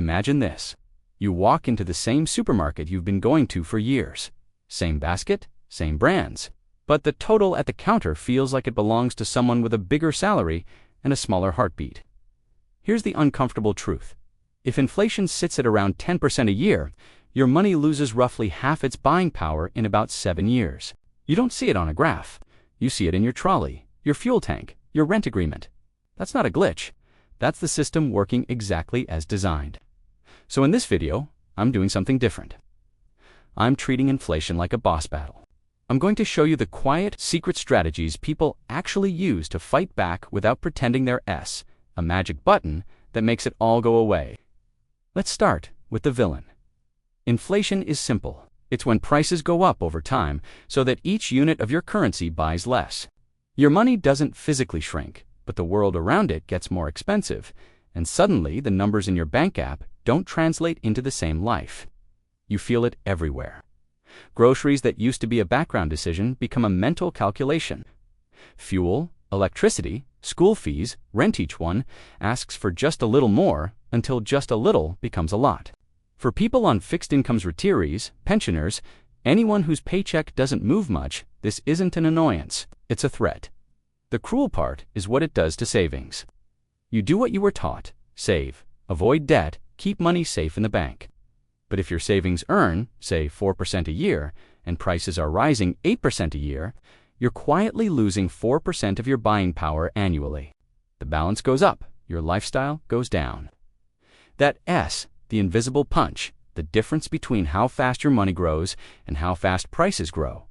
Imagine this. You walk into the same supermarket you've been going to for years. Same basket, same brands. But the total at the counter feels like it belongs to someone with a bigger salary and a smaller heartbeat. Here's the uncomfortable truth. If inflation sits at around 10% a year, your money loses roughly half its buying power in about 7 years. You don't see it on a graph. You see it in your trolley, your fuel tank, your rent agreement. That's not a glitch. That's the system working exactly as designed. So in this video, I'm doing something different. I'm treating inflation like a boss battle. I'm going to show you the quiet, secret strategies people actually use to fight back without pretending they're a magic button that makes it all go away. Let's start with the villain. Inflation is simple. It's when prices go up over time so that each unit of your currency buys less. Your money doesn't physically shrink, but the world around it gets more expensive, and suddenly the numbers in your bank app don't translate into the same life. You feel it everywhere. Groceries that used to be a background decision become a mental calculation. Fuel, electricity, school fees, rent, each one asks for just a little more until just a little becomes a lot. For people on fixed incomes, retirees, pensioners, anyone whose paycheck doesn't move much, this isn't an annoyance, it's a threat. The cruel part is what it does to savings. You do what you were taught: save, avoid debt, keep money safe in the bank. But if your savings earn, say, 4% a year, and prices are rising 8% a year, you're quietly losing 4% of your buying power annually. The balance goes up, your lifestyle goes down. That the invisible punch, the difference between how fast your money grows and how fast prices grow.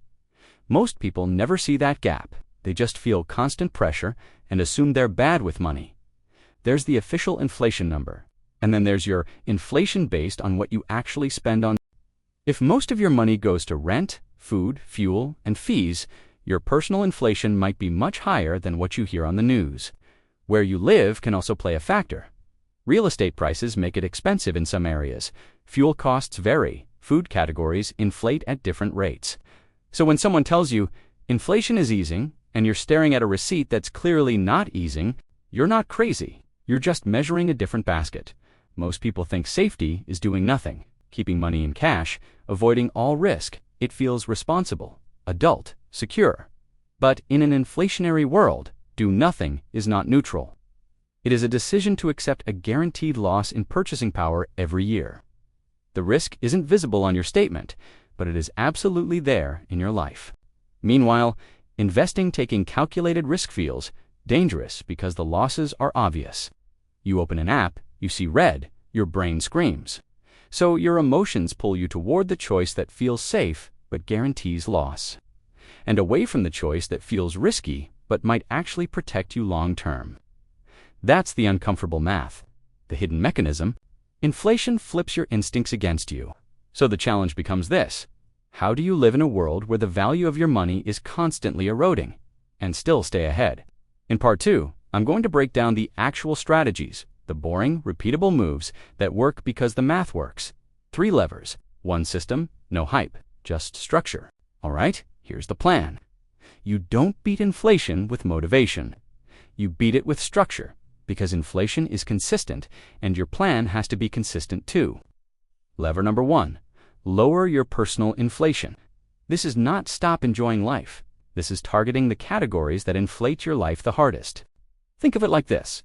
Most people never see that gap. They just feel constant pressure and assume they're bad with money. There's the official inflation number, and then there's your inflation based on what you actually spend on. If most of your money goes to rent, food, fuel, and fees, your personal inflation might be much higher than what you hear on the news. Where you live can also play a factor. Real estate prices make it expensive in some areas. Fuel costs vary. Food categories inflate at different rates. So when someone tells you inflation is easing and you're staring at a receipt that's clearly not easing, you're not crazy. You're just measuring a different basket. Most people think safety is doing nothing, keeping money in cash, avoiding all risk. It feels responsible, adult, secure. But in an inflationary world, do nothing is not neutral. It is a decision to accept a guaranteed loss in purchasing power every year. The risk isn't visible on your statement, but it is absolutely there in your life. Meanwhile, investing taking calculated risk feels dangerous because the losses are obvious. You open an app, you see red, your brain screams. So your emotions pull you toward the choice that feels safe but guarantees loss, and away from the choice that feels risky but might actually protect you long term. That's the uncomfortable math. The hidden mechanism: inflation flips your instincts against you. So the challenge becomes this: how do you live in a world where the value of your money is constantly eroding and still stay ahead? In part 2, I'm going to break down the actual strategies, the boring, repeatable moves that work because the math works. 3 levers, 1 system, no hype, just structure. All right, here's the plan. You don't beat inflation with motivation. You beat it with structure, because inflation is consistent and your plan has to be consistent too. Lever number 1, lower your personal inflation. This is not stop enjoying life. This is targeting the categories that inflate your life the hardest. Think of it like this.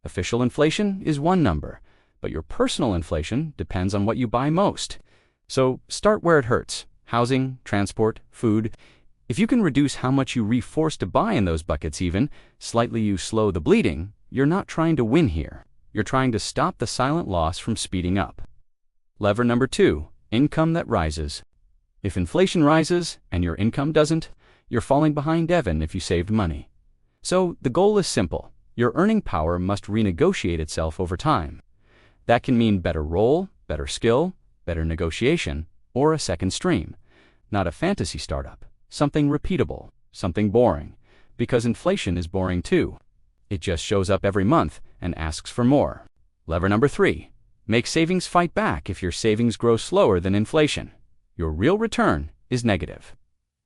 Official inflation is one number, but your personal inflation depends on what you buy most. So start where it hurts: housing, transport, food. If you can reduce how much you reforce to buy in those buckets even, slightly you slow the bleeding, you're not trying to win here. You're trying to stop the silent loss from speeding up. Lever number 2, income that rises. If inflation rises and your income doesn't, you're falling behind Evan if you saved money. So the goal is simple. Your earning power must renegotiate itself over time. That can mean better role, better skill, better negotiation, or a second stream. Not a fantasy startup. Something repeatable, something boring. Because inflation is boring too. It just shows up every month and asks for more. Lever number 3, make savings fight back if your savings grow slower than inflation. Your real return is negative.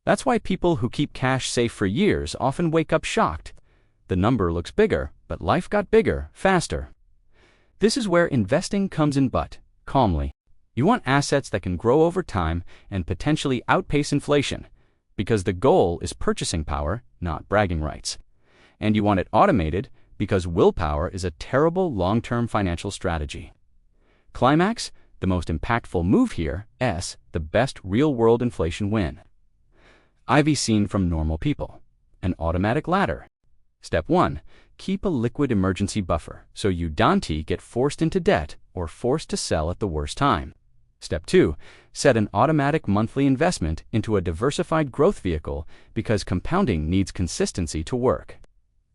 That's why people who keep cash safe for years often wake up shocked. The number looks bigger, but life got bigger, faster. This is where investing comes in, but calmly. You want assets that can grow over time and potentially outpace inflation, because the goal is purchasing power, not bragging rights. And you want it automated because willpower is a terrible long-term financial strategy. Climax, the most impactful move here, the best real-world inflation win. I've seen from normal people. An automatic ladder. Step 1. Keep a liquid emergency buffer so you don't get forced into debt or forced to sell at the worst time. Step 2. Set an automatic monthly investment into a diversified growth vehicle because compounding needs consistency to work.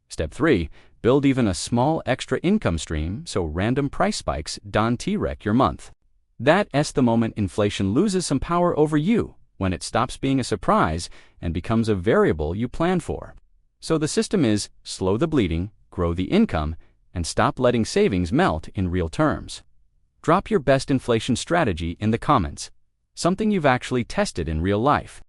Step 3. Build even a small extra income stream so random price spikes don't wreck your month. That's the moment inflation loses some power over you, when it stops being a surprise and becomes a variable you plan for. So the system is slow the bleeding, grow the income, and stop letting savings melt in real terms. Drop your best inflation strategy in the comments, something you've actually tested in real life.